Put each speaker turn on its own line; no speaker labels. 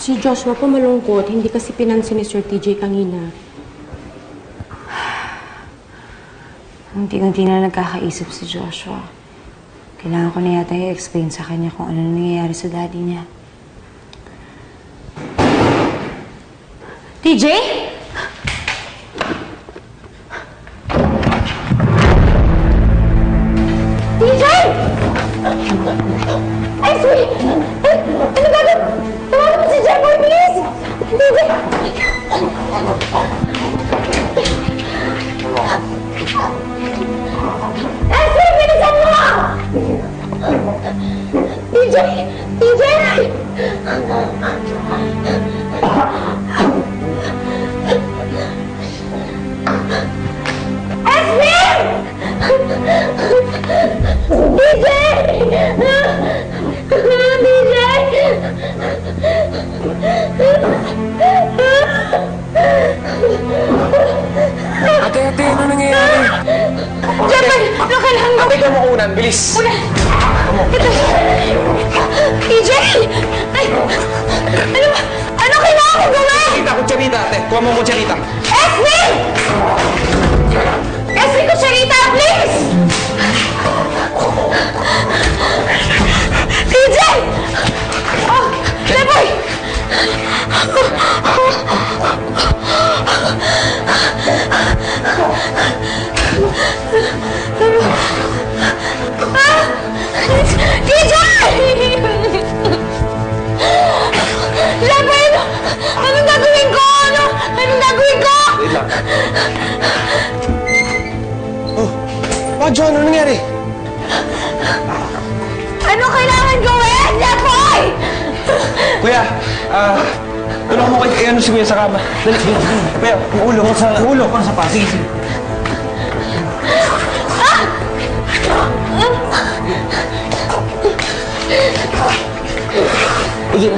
Si Joshua po malungkot, hindi kasi pinansin ni Sir TJ kanina.
Unti-unti na nagkakaisip si Joshua. Kailangan ko na yata i-explain sa kanya kung ano nangyayari sa daddy niya. TJ? TJ! Ay, sweet! Ay, ano gagawin? Tawagin mo si Jeboy, please! TJ! Ay, sweet! Bilisan mo! TJ! TJ! Esme! DJ!
Ate, ano nangyayari?
Jeboy! Kailangan mo!
Ate, ikaw mo unan. Bilis!
Una! Ito! TJ! Ay! Ano ba? Ano kailangan ko gawin?
Kutsarita, kutsarita, ate. Kuha mo kutsarita.
Esme! Esme, kutsarita, please! TJ! Oh! Jeboy! TJ! Jeboy, anong gagawin ko? Anong gagawin ko?
Wait lang. Oh, Pak John, ano nangyari?
Ano kailangan gawin, Jeboy?
Kuya, tulungan mo kay ano si Kuya sa kama. Dali, dali. Kuya, ulo ko sa pa. Sige, sige. Sige.